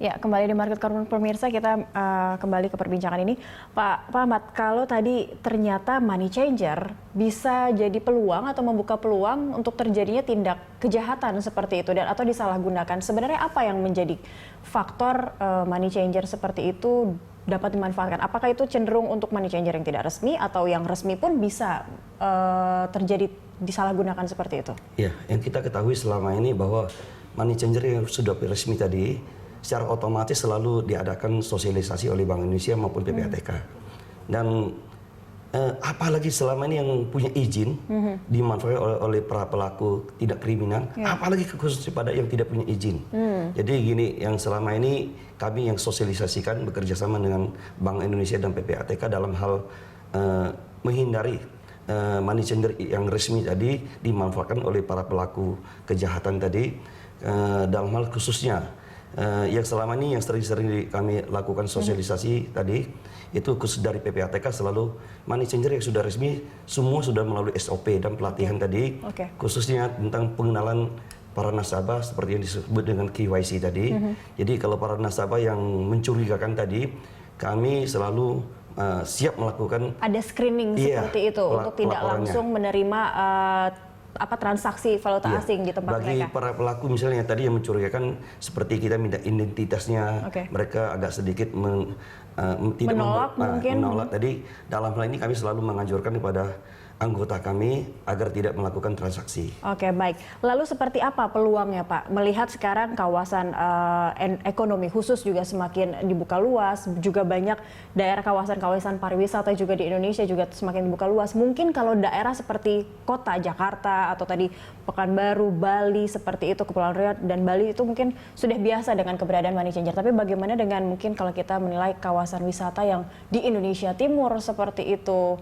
Ya, kembali di Market Corner pemirsa, kita kembali ke perbincangan ini. Pak Ahmad, kalau tadi ternyata money changer bisa jadi peluang atau membuka peluang untuk terjadinya tindak kejahatan seperti itu dan atau disalahgunakan. Sebenarnya apa yang menjadi faktor money changer seperti itu dapat dimanfaatkan? Apakah itu cenderung untuk money changer yang tidak resmi atau yang resmi pun bisa terjadi disalahgunakan seperti itu? Ya, yang kita ketahui selama ini bahwa money changer yang sudah resmi tadi secara otomatis selalu diadakan sosialisasi oleh Bank Indonesia maupun PPATK. Dan apalagi selama ini yang punya izin dimanfaatkan oleh para pelaku tidak kriminal, apalagi khususnya pada yang tidak punya izin. Jadi gini, yang selama ini kami yang sosialisasikan bekerja sama dengan Bank Indonesia dan PPATK dalam hal menghindari money changer yang resmi tadi dimanfaatkan oleh para pelaku kejahatan tadi, dalam hal khususnya yang selama ini yang sering-sering kami lakukan sosialisasi tadi itu khusus dari PPATK selalu money changer yang sudah resmi semua sudah melalui SOP dan pelatihan tadi khususnya tentang pengenalan para nasabah seperti yang disebut dengan KYC tadi. Jadi kalau para nasabah yang mencurigakan tadi kami selalu siap melakukan ada screening seperti itu untuk tidak langsung menerima transaksi valuta asing di tempat bagi mereka. Para pelaku misalnya tadi yang mencurigakan seperti kita minta identitasnya, mereka agak sedikit tidak menolak. Tadi dalam hal ini kami selalu menganjurkan kepada anggota kami agar tidak melakukan transaksi. Oke, baik. Lalu seperti apa peluangnya, Pak? Melihat sekarang kawasan ekonomi khusus juga semakin dibuka luas, juga banyak daerah kawasan-kawasan pariwisata juga di Indonesia juga semakin dibuka luas. Mungkin kalau daerah seperti kota Jakarta atau tadi Pekanbaru, Bali seperti itu, Kepulauan Riau dan Bali itu mungkin sudah biasa dengan keberadaan money changer. Tapi bagaimana dengan mungkin kalau kita menilai kawasan wisata yang di Indonesia Timur seperti itu?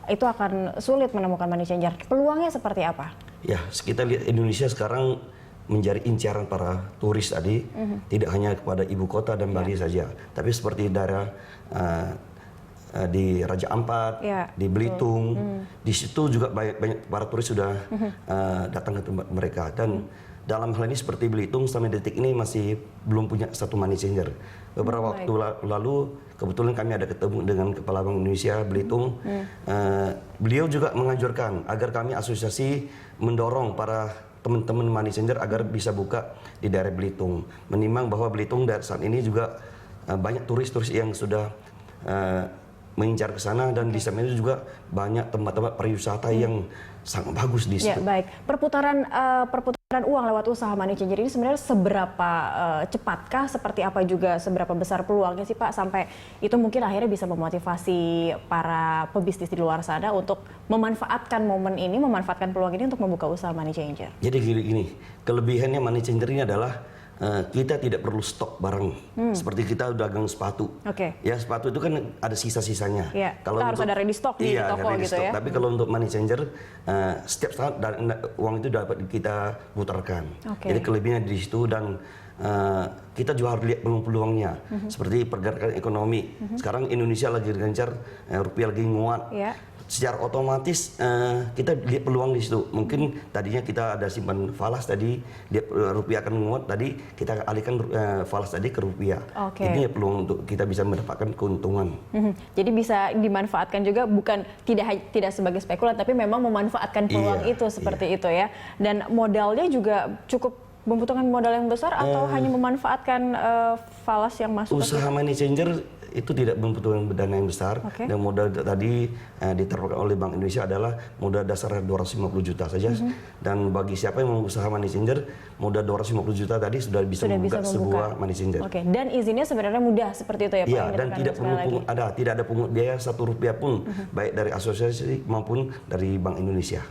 Itu akan sulit menemukan money changer. Peluangnya seperti apa? Ya, kita lihat Indonesia sekarang menjadi incaran para turis tadi, tidak hanya kepada ibu kota dan Bali saja, tapi seperti daerah di Raja Ampat, di Belitung, di situ juga banyak para turis sudah datang ke tempat mereka. Dan dalam hal ini seperti Belitung sampai detik ini masih belum punya satu money changer. Beberapa waktu lalu kebetulan kami ada ketemu dengan Kepala Bank Indonesia Belitung. Beliau juga menganjurkan agar kami asosiasi mendorong para teman-teman money changer agar bisa buka di daerah Belitung. Menimbang bahwa Belitung saat ini juga banyak turis-turis yang sudah mengincar ke sana dan di sana juga banyak tempat-tempat pariwisata yang sangat bagus di situ. Ya, baik. Perputaran uang lewat usaha money changer ini sebenarnya seberapa cepatkah, seperti apa juga seberapa besar peluangnya sih Pak sampai itu mungkin akhirnya bisa memotivasi para pebisnis di luar sana untuk memanfaatkan momen ini, memanfaatkan peluang ini untuk membuka usaha money changer. Jadi gini, kelebihannya money changer ini adalah kita tidak perlu stok barang seperti kita dagang sepatu. Ya, sepatu itu kan ada sisa-sisanya. Kalau harus ada ready stock di toko gitu ya. Tapi kalau untuk money changer setiap saat uang itu dapat kita putarkan. Jadi kelebihannya di situ dan kita juga harus lihat peluang-peluangnya seperti pergerakan ekonomi. Sekarang Indonesia lagi gencar, rupiah lagi nguat. Secara otomatis kita lihat peluang di situ. Mungkin tadinya kita ada simpan falas tadi, dia rupiah akan menguat tadi, kita alihkan falas tadi ke rupiah. Ini peluang untuk kita bisa mendapatkan keuntungan. Jadi bisa dimanfaatkan juga bukan tidak sebagai spekulan, tapi memang memanfaatkan peluang itu seperti itu ya. Dan modalnya juga cukup membutuhkan modal yang besar atau hanya memanfaatkan falas yang masuk? Usaha money changer itu tidak membutuhkan dana yang besar dan modal tadi diterapkan oleh Bank Indonesia adalah modal dasar 250 juta saja dan bagi siapa yang mau usaha money changer modal 250 juta tadi sudah bisa membuka sebuah money changer. Dan izinnya sebenarnya mudah seperti itu ya Pak? Iya, dan tidak ada pungut biaya Rp1 pun baik dari asosiasi maupun dari Bank Indonesia.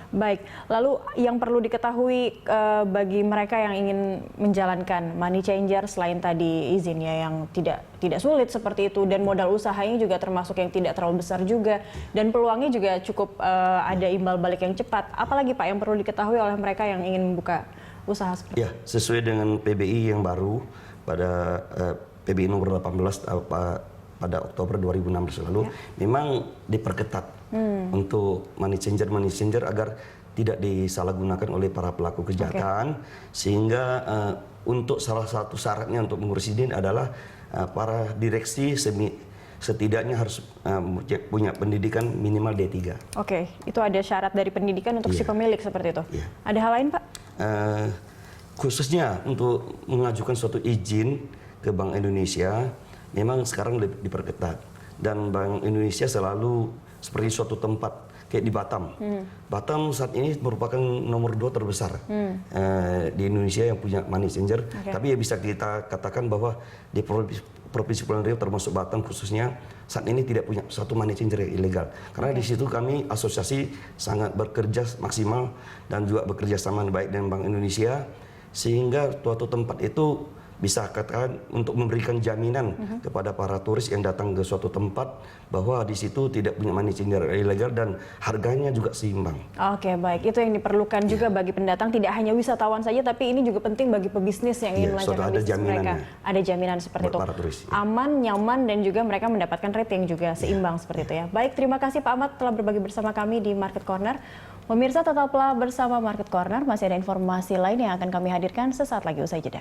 Baik, lalu yang perlu diketahui bagi mereka yang ingin menjalankan money changer selain tadi izinnya yang tidak sulit seperti itu dan modal usahanya juga termasuk yang tidak terlalu besar juga dan peluangnya juga cukup ada imbal balik yang cepat. Apalagi Pak yang perlu diketahui oleh mereka yang ingin membuka usaha seperti itu? Ya, sesuai dengan PBI yang baru pada PBI nomor 18 pada Oktober 2016 lalu memang diperketat untuk money changer agar tidak disalahgunakan oleh para pelaku kejahatan, sehingga untuk salah satu syaratnya untuk mengurus izin adalah para direksi setidaknya harus punya pendidikan minimal D3. Oke, itu ada syarat dari pendidikan untuk si pemilik seperti itu. Ada hal lain, Pak? Khususnya untuk mengajukan suatu izin ke Bank Indonesia, memang sekarang lebih diperketat. Dan Bank Indonesia selalu seperti suatu tempat, kayak di Batam. Batam saat ini merupakan nomor 2 terbesar di Indonesia yang punya money changer. Tapi ya bisa kita katakan bahwa di Provinsi Kepulauan Riau termasuk Batam khususnya saat ini tidak punya satu money changer yang ilegal. Karena di situ kami asosiasi sangat bekerja maksimal dan juga bekerja sama baik dengan Bank Indonesia, sehingga suatu tempat itu bisa katakan untuk memberikan jaminan kepada para turis yang datang ke suatu tempat bahwa di situ tidak punya money changer ilegal dan harganya juga seimbang. Oke, baik. Itu yang diperlukan juga bagi pendatang, tidak hanya wisatawan saja, tapi ini juga penting bagi pebisnis yang ingin melancarkan bisnis mereka. Ada jaminan seperti itu. Para turis, aman, nyaman, dan juga mereka mendapatkan rating juga seimbang seperti itu ya. Baik, terima kasih Pak Ahmad telah berbagi bersama kami di Market Corner. Pemirsa, tetaplah bersama Market Corner, masih ada informasi lain yang akan kami hadirkan sesaat lagi usai jeda.